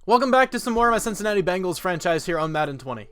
Welcome back to some more of my Cincinnati Bengals franchise here on Madden 20.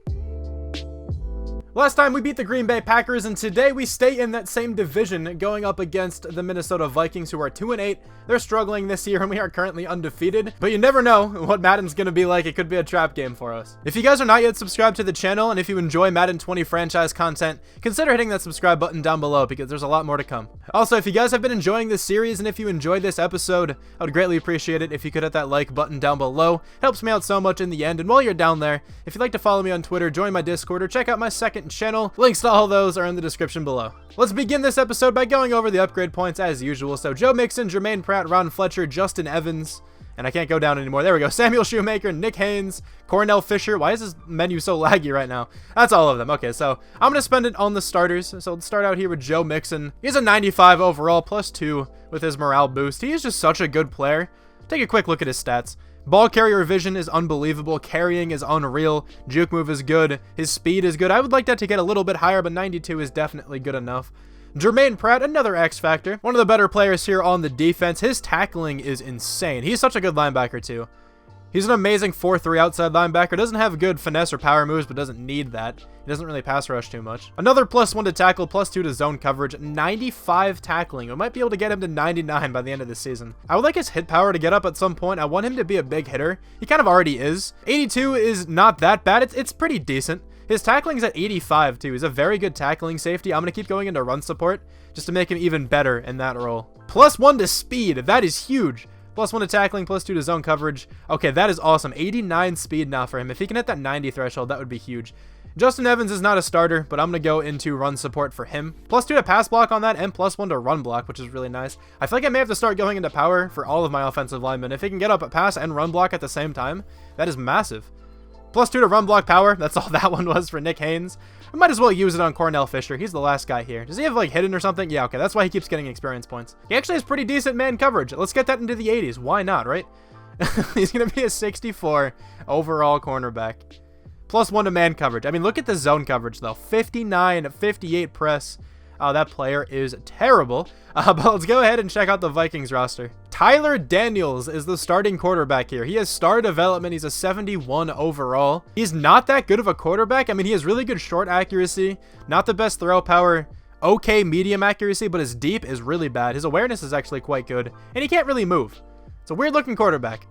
Last time we beat the Green Bay Packers, and today we stay in that same division going up against the Minnesota Vikings, who are 2-8. They're struggling this year, and we are currently undefeated. But you never know what Madden's going to be like. It could be a trap game for us. If you guys are not yet subscribed to the channel, and if you enjoy Madden 20 franchise content, consider hitting that subscribe button down below, because there's a lot more to come. Also, if you guys have been enjoying this series, and if you enjoyed this episode, I would greatly appreciate it if you could hit that like button down below. It helps me out so much in the end. And while you're down there, if you'd like to follow me on Twitter, join my Discord, or check out my second channel, links to all those are in the description below. Let's begin this episode by going over the upgrade points as usual. So Joe Mixon, Jermaine Pratt, Ron Fletcher, Justin Evans, and I can't go down anymore. There we go. Samuel Shoemaker, Nick Haynes, Cornell Fisher. Why is this menu so laggy right now? That's all of them. Okay, so I'm going to spend it on the starters. So let's start out here with Joe Mixon. He's a 95 overall, +2 with his morale boost. He is just such a good player. Take a quick look at his stats. Ball carrier vision is unbelievable. Carrying is unreal. Juke move is good. His speed is good. I would like that to get a little bit higher, but 92 is definitely good enough. Jermaine Pratt, another X factor. One of the better players here on the defense. His tackling is insane. He's such a good linebacker too. He's an amazing 4-3 outside linebacker. Doesn't have good finesse or power moves, but doesn't need that. He doesn't really pass rush too much. Another +1 to tackle, +2 to zone coverage, 95 tackling. We might be able to get him to 99 by the end of the season. I would like his hit power to get up at some point. I want him to be a big hitter. He kind of already is. 82 is not that bad. It's pretty decent. His tackling's at 85 too. He's a very good tackling safety. I'm going to keep going into run support just to make him even better in that role. +1 to speed. That is huge. +1 to tackling, +2 to zone coverage. Okay, that is awesome. 89 speed now for him. If he can hit that 90 threshold, that would be huge. Justin Evans is not a starter, but I'm going to go into run support for him. +2 to pass block on that, and +1 to run block, which is really nice. I feel like I may have to start going into power for all of my offensive linemen. If he can get up at pass and run block at the same time, that is massive. +2 to run block power. That's all that one was for Nick Haynes. I might as well use it on Cornell Fisher. He's the last guy here. Does he have like hidden or something? Yeah, okay. That's why he keeps getting experience points. He actually has pretty decent man coverage. Let's get that into the 80s. Why not, right? He's going to be a 64 overall cornerback. +1 to man coverage. I mean, look at the zone coverage though. 59, 58 press. Oh, that player is terrible. But let's go ahead and check out the Vikings roster. Tyler Daniels is the starting quarterback here. He has star development. He's a 71 overall. He's not that good of a quarterback. I mean, he has really good short accuracy, not the best throw power, okay medium accuracy, but his deep is really bad. His awareness is actually quite good, and he can't really move. It's a weird looking quarterback.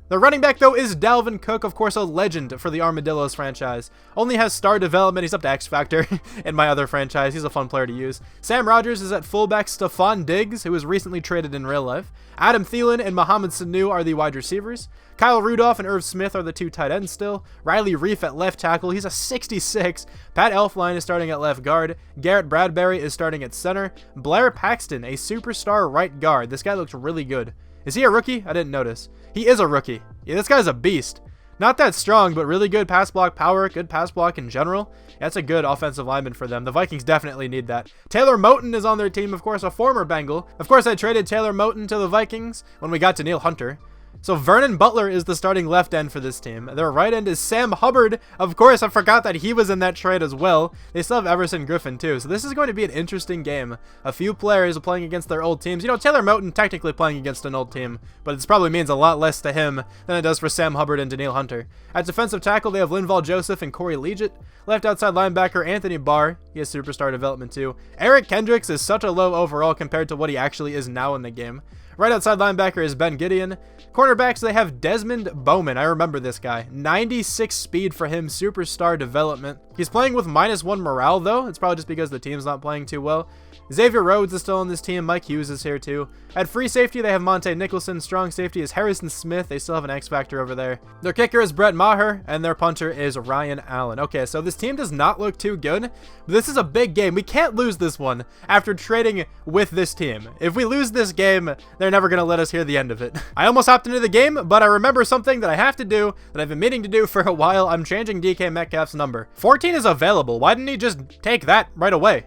The running back, though, is Dalvin Cook, of course, a legend for the Armadillos franchise. Only has star development. He's up to X Factor in my other franchise. He's a fun player to use. Sam Rogers is at fullback. Stephon Diggs, who was recently traded in real life. Adam Thielen and Mohamed Sanu are the wide receivers. Kyle Rudolph and Irv Smith are the two tight ends still. Riley Reif at left tackle. He's a 66. Pat Elflein is starting at left guard. Garrett Bradbury is starting at center. Blair Paxton, a superstar right guard. This guy looks really good. Is he a rookie? I didn't notice. He is a rookie. Yeah, this guy's a beast. Not that strong, but really good pass block power, good pass block in general. That's a good offensive lineman for them. The Vikings definitely need that. Taylor Moton is on their team, of course, a former Bengal. Of course, I traded Taylor Moton to the Vikings when we got to Danielle Hunter. So Vernon Butler is the starting left end for this team. Their right end is Sam Hubbard. Of course, I forgot that he was in that trade as well. They still have Everson Griffin too. So this is going to be an interesting game. A few players playing against their old teams. You know, Taylor Moton technically playing against an old team, but it probably means a lot less to him than it does for Sam Hubbard and Danielle Hunter. At defensive tackle, they have Linval Joseph and Corey Leggett. Left outside linebacker, Anthony Barr. He has superstar development too. Eric Kendricks is such a low overall compared to what he actually is now in the game. Right outside linebacker is Ben Gideon. Cornerbacks, they have Desmond Bowman. I remember this guy. 96 speed for him, superstar development. He's playing with -1 morale, though. It's probably just because the team's not playing too well. Xavier Rhodes is still on this team. Mike Hughes is here, too. At free safety, they have Monte Nicholson. Strong safety is Harrison Smith. They still have an X Factor over there. Their kicker is Brett Maher, and their punter is Ryan Allen. Okay, so this team does not look too good, but this is a big game. We can't lose this one after trading with this team. If we lose this game, they're never going to let us hear the end of it. I almost hopped into the game, but I remember something that I have to do that I've been meaning to do for a while. I'm changing DK Metcalf's number. 14 is available. Why didn't he just take that right away?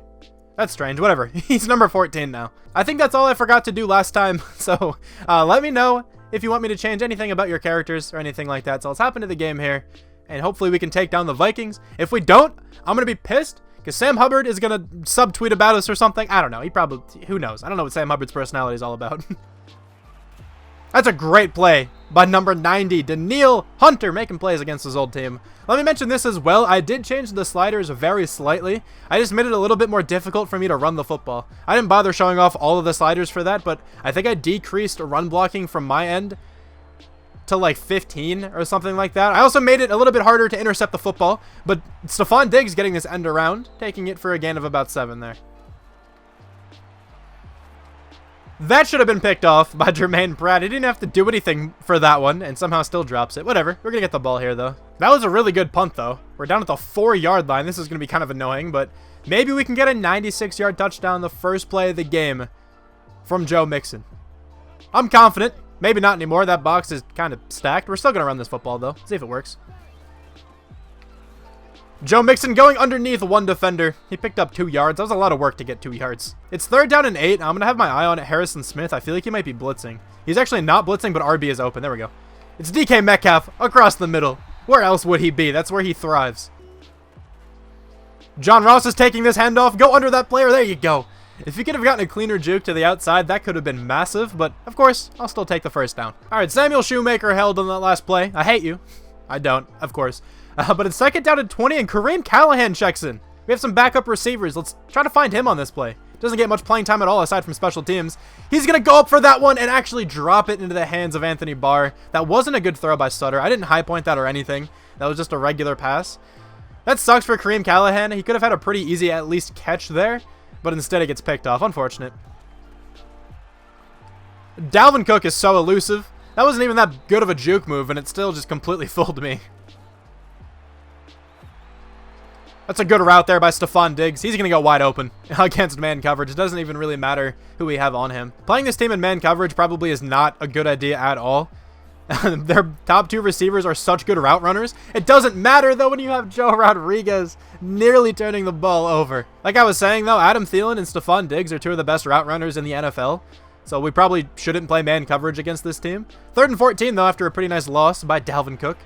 That's strange. Whatever. He's number 14 now. I think that's all I forgot to do last time. So let me know if you want me to change anything about your characters or anything like that. So let's hop into the game here, and hopefully we can take down the Vikings. If we don't, I'm going to be pissed because Sam Hubbard is going to subtweet about us or something. I don't know. He probably, who knows? I don't know what Sam Hubbard's personality is all about. That's a great play by number 90, Daniil Hunter, making plays against his old team. Let me mention this as well. I did change the sliders very slightly. I just made it a little bit more difficult for me to run the football. I didn't bother showing off all of the sliders for that, but I think I decreased run blocking from my end to like 15 or something like that. I also made it a little bit harder to intercept the football, but Stephon Diggs getting this end around, taking it for a gain of about 7 there. That should have been picked off by Jermaine Pratt. He didn't have to do anything for that one and somehow still drops it. Whatever. We're going to get the ball here, though. That was a really good punt, though. We're down at the 4-yard line. This is going to be kind of annoying, but maybe we can get a 96-yard touchdown the first play of the game from Joe Mixon. I'm confident. Maybe not anymore. That box is kind of stacked. We're still going to run this football, though. See if it works. Joe Mixon going underneath one defender. He picked up 2 yards. That was a lot of work to get 2 yards. It's 3rd down and 8. I'm going to have my eye on it. Harrison Smith. I feel like he might be blitzing. He's actually not blitzing, but RB is open. There we go. It's DK Metcalf across the middle. Where else would he be? That's where he thrives. John Ross is taking this handoff. Go under that player. There you go. If you could have gotten a cleaner juke to the outside, that could have been massive. But, of course, I'll still take the first down. All right, Samuel Shoemaker held on that last play. I hate you. I don't, of course. But it's 2nd down and 20, and Kareem Callahan checks in. We have some backup receivers. Let's try to find him on this play. Doesn't get much playing time at all aside from special teams. He's going to go up for that one and actually drop it into the hands of Anthony Barr. That wasn't a good throw by Sutter. I didn't high point that or anything. That was just a regular pass. That sucks for Kareem Callahan. He could have had a pretty easy at least catch there, but instead it gets picked off. Unfortunate. Dalvin Cook is so elusive. That wasn't even that good of a juke move, and it still just completely fooled me. That's a good route there by Stephon Diggs. He's going to go wide open against man coverage. It doesn't even really matter who we have on him. Playing this team in man coverage probably is not a good idea at all. Their top 2 receivers are such good route runners. It doesn't matter, though, when you have Joe Rodriguez nearly turning the ball over. Like I was saying, though, Adam Thielen and Stephon Diggs are 2 of the best route runners in the NFL. So we probably shouldn't play man coverage against this team. 3rd and 14, though, after a pretty nice loss by Dalvin Cook.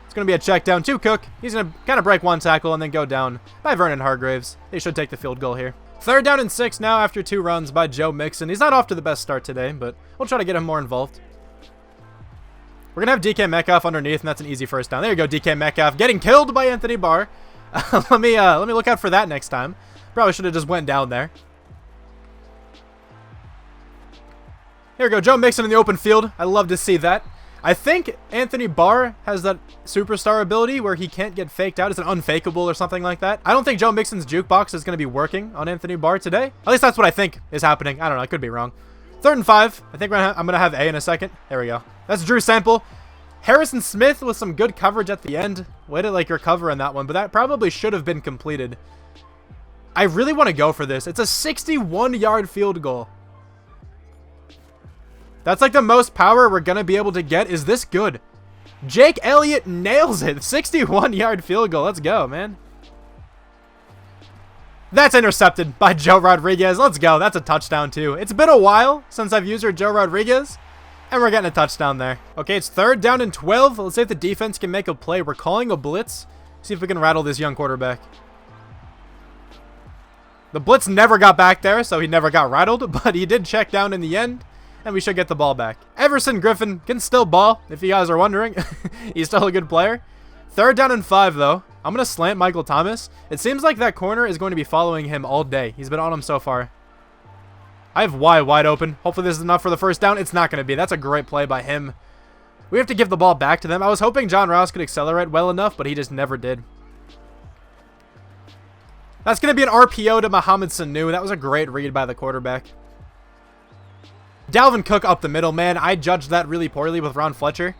It's going to be a check down to Cook. He's going to kind of break one tackle and then go down by Vernon Hargreaves. They should take the field goal here. 3rd down and 6 now after 2 runs by Joe Mixon. He's not off to the best start today, but we'll try to get him more involved. We're going to have DK Metcalf underneath, and that's an easy first down. There you go, DK Metcalf getting killed by Anthony Barr. Let me look out for that next time. Probably should have just went down there. Here we go, Joe Mixon in the open field. I love to see that. I think Anthony Barr has that superstar ability where he can't get faked out. It's an unfakeable or something like that. I don't think Joe Mixon's jukebox is going to be working on Anthony Barr today. At least that's what I think is happening. I don't know. I could be wrong. 3rd and 5. I think I'm going to have A in a second. There we go. That's Drew Sample. Harrison Smith with some good coverage at the end. Way to like recover on that one, but that probably should have been completed. I really want to go for this. It's a 61-yard field goal. That's like the most power we're going to be able to get. Is this good? Jake Elliott nails it. 61-yard field goal. Let's go, man. That's intercepted by Joe Rodriguez. Let's go. That's a touchdown, too. It's been a while since I've used Joe Rodriguez, and we're getting a touchdown there. Okay, it's 3rd down and 12. Let's see if the defense can make a play. We're calling a blitz. See if we can rattle this young quarterback. The blitz never got back there, so he never got rattled, but he did check down in the end. And we should get the ball back. Everson Griffin can still ball, if you guys are wondering. He's still a good player. 3rd down and 5, though. I'm going to slant Michael Thomas. It seems like that corner is going to be following him all day. He's been on him so far. I have Y wide open. Hopefully this is enough for the first down. It's not going to be. That's a great play by him. We have to give the ball back to them. I was hoping John Ross could accelerate well enough, but he just never did. That's going to be an RPO to Mohamed Sanu. That was a great read by the quarterback. Dalvin Cook up the middle, man. I judged that really poorly with Ron Fletcher.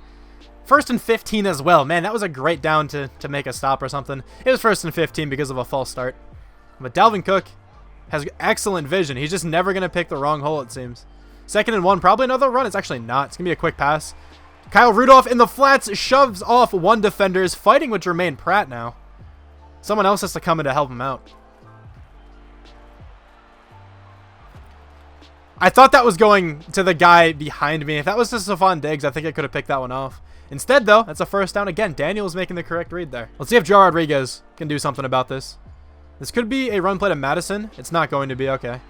1st and 15 as well. Man, that was a great down to make a stop or something. It was 1st and 15 because of a false start. But Dalvin Cook has excellent vision. He's just never going to pick the wrong hole, it seems. 2nd and 1, probably another run. It's actually not. It's going to be a quick pass. Kyle Rudolph in the flats shoves off one defender. Is fighting with Jermaine Pratt now. Someone else has to come in to help him out. I thought that was going to the guy behind me. If that was to Stephon Diggs, I think I could have picked that one off. Instead, though, that's a first down again. Daniel's making the correct read there. Let's see if Joe Rodriguez can do something about this. This could be a run play to Madison. It's not going to be. Okay.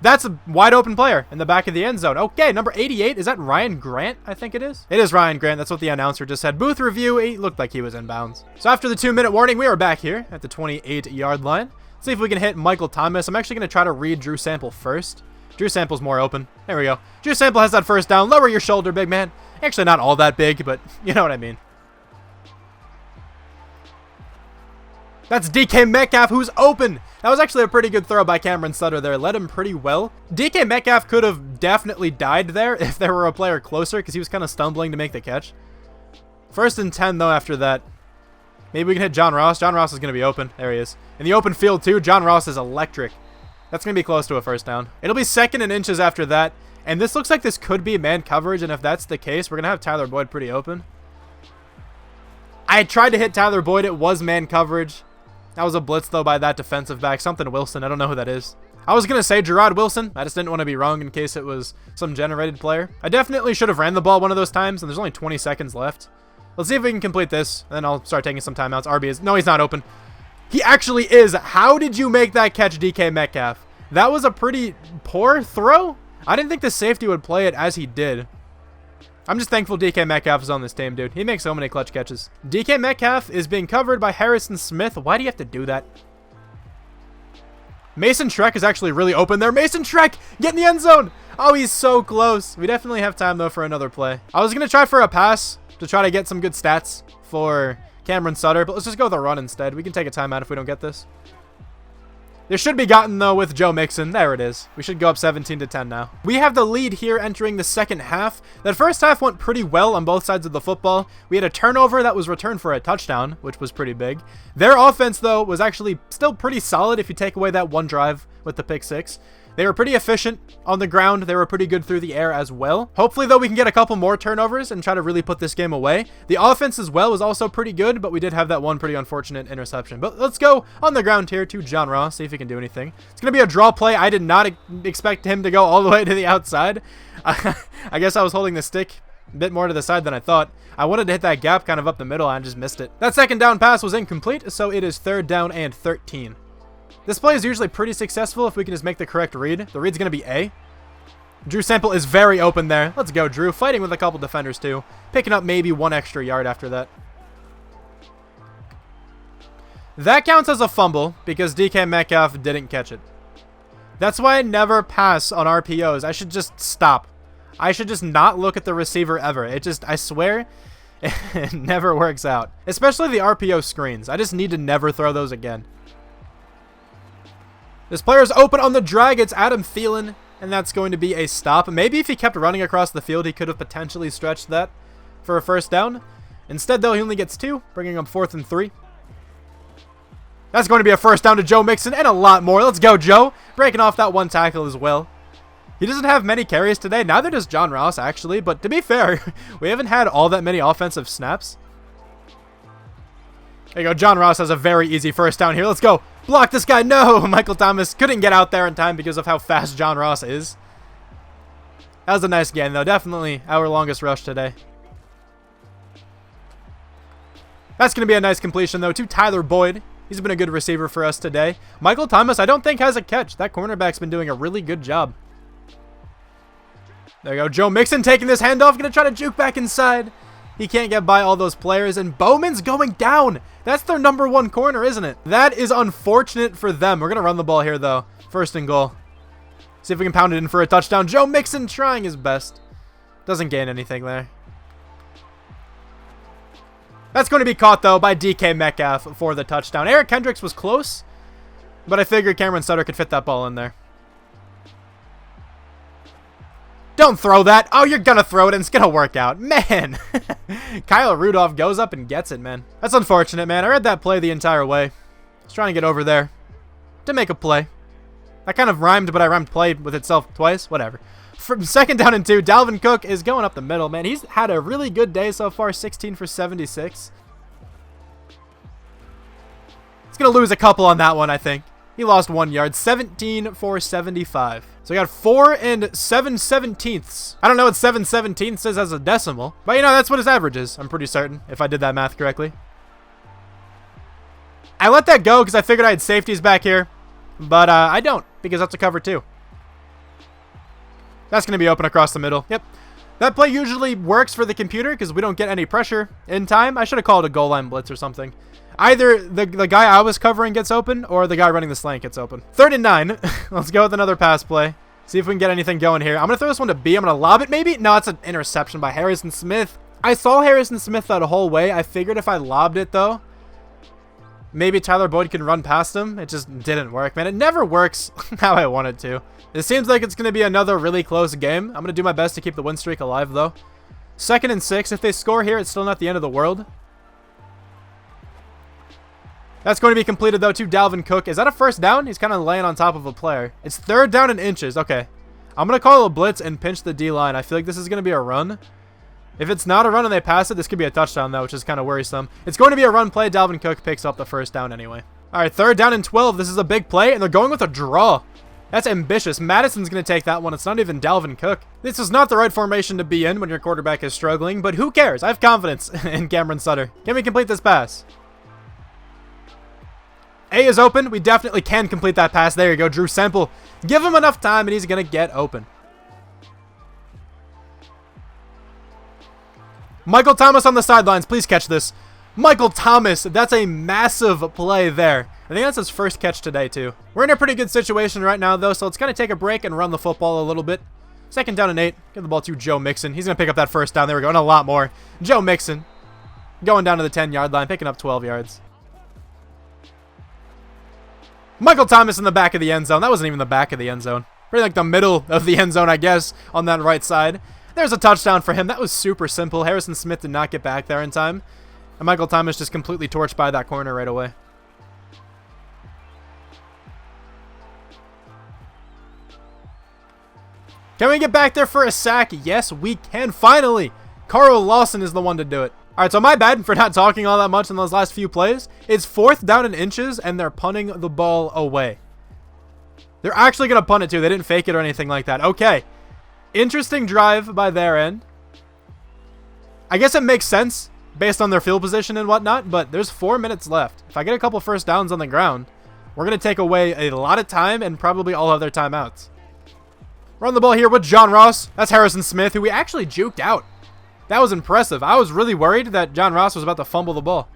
That's a wide open player in the back of the end zone. Okay, number 88. Is that Ryan Grant? I think it is. It is Ryan Grant. That's what the announcer just said. Booth review. He looked like he was in bounds. So after the 2-minute warning, we are back here at the 28-yard line. See if we can hit Michael Thomas. I'm actually going to try to read Drew Sample first. Drew Sample's more open. There we go. Drew Sample has that first down. Lower your shoulder, big man. Actually, not all that big, but you know what I mean. That's DK Metcalf, who's open. That was actually a pretty good throw by Cameron Sutter there. Led him pretty well. DK Metcalf could have definitely died there if there were a player closer because he was kind of stumbling to make the catch. 1st and 10, though, after that. Maybe we can hit John Ross. John Ross is going to be open. There he is. In the open field, too. John Ross is electric. That's going to be close to a first down. It'll be 2nd and inches after that. And this looks like this could be man coverage. And if that's the case, we're going to have Tyler Boyd pretty open. I tried to hit Tyler Boyd. It was man coverage. That was a blitz, though, by that defensive back. Something Wilson. I don't know who that is. I was going to say Gerard Wilson. I just didn't want to be wrong in case it was some generated player. I definitely should have ran the ball one of those times, and there's only 20 seconds left. Let's see if we can complete this, and then I'll start taking some timeouts. RB is... No, he's not open. He actually is. How did you make that catch, DK Metcalf? That was a pretty poor throw. I didn't think the safety would play it as he did. I'm just thankful DK Metcalf is on this team, dude. He makes so many clutch catches. DK Metcalf is being covered by Harrison Smith. Why do you have to do that? Mason Shrek is actually really open there. Mason Shrek, get in the end zone. Oh, he's so close. We definitely have time, though, for another play. I was going to try for a pass to try to get some good stats for Cameron Sutter, but let's just go with a run instead. We can take a timeout if we don't get this. There should be gotten, though, with Joe Mixon. There it is. We should go up 17-10 now. We have the lead here entering the second half. That first half went pretty well on both sides of the football. We had a turnover that was returned for a touchdown, which was pretty big. Their offense, though, was actually still pretty solid if you take away that one drive with the pick six. They were pretty efficient on the ground. They were pretty good through the air as well. Hopefully, though, we can get a couple more turnovers and try to really put this game away. The offense as well was also pretty good, but we did have that one pretty unfortunate interception. But let's go on the ground here to John Ross, see if he can do anything. It's going to be a draw play. I did not expect him to go all the way to the outside. I guess I was holding the stick a bit more to the side than I thought. I wanted to hit that gap kind of up the middle, and I just missed it. That second down pass was incomplete, so it is 3rd down and 13. This play is usually pretty successful if we can just make the correct read. The read's going to be A. Drew Sample is very open there. Let's go, Drew. Fighting with a couple defenders, too. Picking up maybe 1 extra yard after that. That counts as a fumble because DK Metcalf didn't catch it. That's why I never pass on RPOs. I should just stop. I should just not look at the receiver ever. It just, I swear, it never works out. Especially the RPO screens. I just need to never throw those again. This player is open on the drag. It's Adam Thielen, and that's going to be a stop. Maybe if he kept running across the field, he could have potentially stretched that for a first down. Instead, though, he only gets 2, bringing up 4th and 3. That's going to be a first down to Joe Mixon and a lot more. Let's go, Joe. Breaking off that 1 tackle as well. He doesn't have many carries today. Neither does John Ross, actually. But to be fair, we haven't had all that many offensive snaps. There you go. John Ross has a very easy first down here. Let's go. Block this guy. No, Michael Thomas couldn't get out there in time because of how fast John Ross is. That was a nice game, though. Definitely our longest rush today. That's going to be a nice completion, though, to Tyler Boyd. He's been a good receiver for us today. Michael Thomas, I don't think has a catch. That cornerback's been doing a really good job. There you go. Joe Mixon taking this handoff. Going to try to juke back inside. He can't get by all those players, and Bowman's going down. That's their number 1 corner, isn't it? That is unfortunate for them. We're going to run the ball here, though. 1st and goal. See if we can pound it in for a touchdown. Joe Mixon trying his best. Doesn't gain anything there. That's going to be caught, though, by DK Metcalf for the touchdown. Eric Kendricks was close, but I figured Cameron Sutter could fit that ball in there. Don't throw that. Oh, you're going to throw it and it's going to work out. Man. Kyle Rudolph goes up and gets it, man. That's unfortunate, man. I read that play the entire way. I was trying to get over there to make a play. That kind of rhymed, but I rhymed play with itself twice. Whatever. From 2nd down and 2, Dalvin Cook is going up the middle, man. He's had a really good day so far. 16 for 76. He's going to lose a couple on that one, I think. He lost 1 yard. 17 for 75. So we got 4 and 7/17. I don't know what 7/17 is as a decimal, but you know, that's what his average is. I'm pretty certain, if I did that math correctly. I let that go because I figured I had safeties back here, but I don't, because that's a cover 2. That's going to be open across the middle. Yep. That play usually works for the computer because we don't get any pressure in time. I should have called a goal line blitz or something. Either the guy I was covering gets open or the guy running the slant gets open. 3rd and 9. Let's go with another pass play. See if we can get anything going here. I'm going to throw this one to B. I'm going to lob it maybe. No, it's an interception by Harrison Smith. I saw Harrison Smith that whole way. I figured if I lobbed it, though, maybe Tyler Boyd can run past him. It just didn't work, man. It never works how I want it to. It seems like it's going to be another really close game. I'm going to do my best to keep the win streak alive, though. 2nd and 6. If they score here, it's still not the end of the world. That's going to be completed, though, to Dalvin Cook. Is that a first down? He's kind of laying on top of a player. It's 3rd down in inches. Okay. I'm going to call a blitz and pinch the D-line. I feel like this is going to be a run. If it's not a run and they pass it, this could be a touchdown, though, which is kind of worrisome. It's going to be a run play. Dalvin Cook picks up the first down anyway. All right, 3rd down and 12. This is a big play, and they're going with a draw. That's ambitious. Madison's going to take that one. It's not even Dalvin Cook. This is not the right formation to be in when your quarterback is struggling, but who cares? I have confidence in Cameron Sutter. Can we complete this pass? A is open. We definitely can complete that pass. There you go, Drew Sample. Give him enough time, and he's going to get open. Michael Thomas on the sidelines. Please catch this. Michael Thomas. That's a massive play there. I think that's his first catch today, too. We're in a pretty good situation right now, though, so let's kind of take a break and run the football a little bit. 2nd down and 8. Give the ball to Joe Mixon. He's going to pick up that first down. There we go, and a lot more. Joe Mixon going down to the 10-yard line, picking up 12 yards. Michael Thomas in the back of the end zone. That wasn't even the back of the end zone. Pretty like the middle of the end zone, I guess, on that right side. There's a touchdown for him. That was super simple. Harrison Smith did not get back there in time. And Michael Thomas just completely torched by that corner right away. Can we get back there for a sack? Yes, we can. Finally, Carl Lawson is the one to do it. All right, so my bad for not talking all that much in those last few plays. It's 4th down in inches, and they're punting the ball away. They're actually going to punt it, too. They didn't fake it or anything like that. Okay. Interesting drive by their end. I guess it makes sense based on their field position and whatnot, but there's 4 minutes left. If I get a couple first downs on the ground, we're going to take away a lot of time and probably all of their timeouts. Run the ball here with John Ross. That's Harrison Smith, who we actually juked out. That was impressive. I was really worried that John Ross was about to fumble the ball.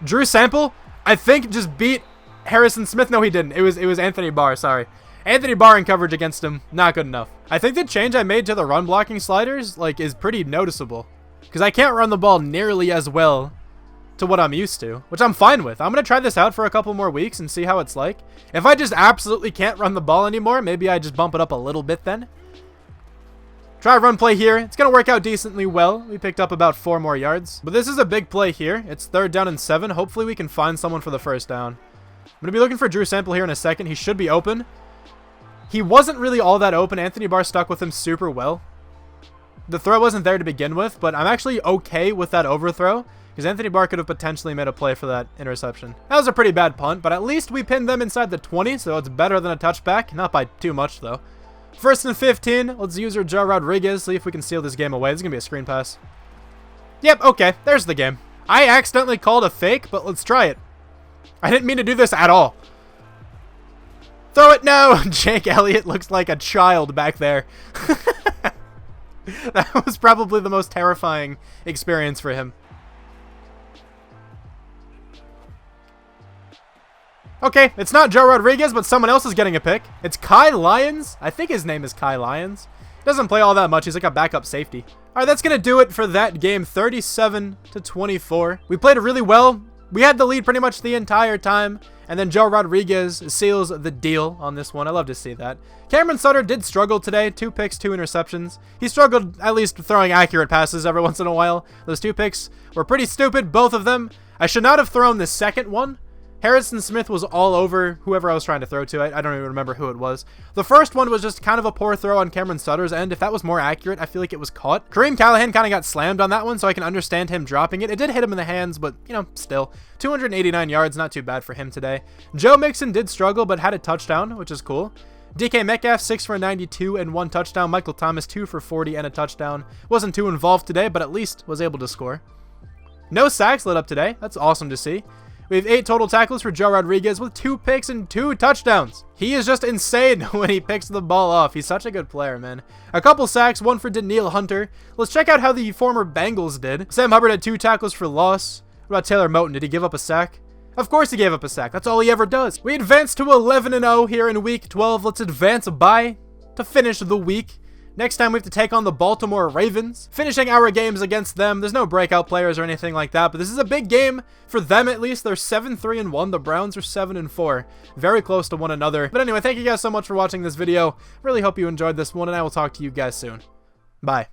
Drew Sample, I think, just beat Harrison Smith. No, he didn't. It was Anthony Barr, sorry. Anthony Barr in coverage against him, not good enough. I think the change I made to the run blocking sliders, is pretty noticeable. Because I can't run the ball nearly as well to what I'm used to, which I'm fine with. I'm going to try this out for a couple more weeks and see how it's like. If I just absolutely can't run the ball anymore, maybe I just bump it up a little bit then. Try a run play here. It's going to work out decently well. We picked up about 4 more yards. But this is a big play here. It's 3rd down and 7. Hopefully we can find someone for the first down. I'm going to be looking for Drew Sample here in a second. He should be open. He wasn't really all that open. Anthony Barr stuck with him super well. The throw wasn't there to begin with, but I'm actually okay with that overthrow because Anthony Barr could have potentially made a play for that interception. That was a pretty bad punt, but at least we pinned them inside the 20, so it's better than a touchback. Not by too much, though. 1st and 15. Let's use our Joe Rodriguez, see if we can steal this game away. This is going to be a screen pass. Yep, okay. There's the game. I accidentally called a fake, but let's try it. I didn't mean to do this at all. Throw it! No! Jake Elliott looks like a child back there. That was probably the most terrifying experience for him. Okay, it's not Joe Rodriguez, but someone else is getting a pick. It's Kai Lyons. I think his name is Kai Lyons. Doesn't play all that much. He's like a backup safety. All right, that's going to do it for that game. 37-24. We played really well. We had the lead pretty much the entire time. And then Joe Rodriguez seals the deal on this one. I love to see that. Cameron Sutter did struggle today. 2 picks, 2 interceptions. He struggled at least throwing accurate passes every once in a while. Those 2 picks were pretty stupid, both of them. I should not have thrown the second one. Harrison Smith was all over whoever I was trying to throw to. I don't even remember who it was. The first one was just kind of a poor throw on Cameron Sutter's end. If that was more accurate, I feel like it was caught. Kareem Callahan kind of got slammed on that one, so I can understand him dropping it. It did hit him in the hands, but, still. 289 yards, not too bad for him today. Joe Mixon did struggle, but had a touchdown, which is cool. DK Metcalf, 6 for 92 and 1 touchdown. Michael Thomas, 2 for 40 and a touchdown. Wasn't too involved today, but at least was able to score. No sacks lit up today. That's awesome to see. We have 8 total tackles for Joe Rodriguez with 2 picks and 2 touchdowns. He is just insane when he picks the ball off. He's such a good player, man. A couple sacks, 1 for Danielle Hunter. Let's check out how the former Bengals did. Sam Hubbard had 2 tackles for loss. What about Taylor Moton? Did he give up a sack? Of course he gave up a sack. That's all he ever does. We advanced to 11-0 here in week 12. Let's advance by to finish the week. Next time we have to take on the Baltimore Ravens. Finishing our games against them. There's no breakout players or anything like that, but this is a big game for them at least. They're 7-3-1. The Browns are 7-4. Very close to one another. But anyway, thank you guys so much for watching this video. Really hope you enjoyed this one, and I will talk to you guys soon. Bye.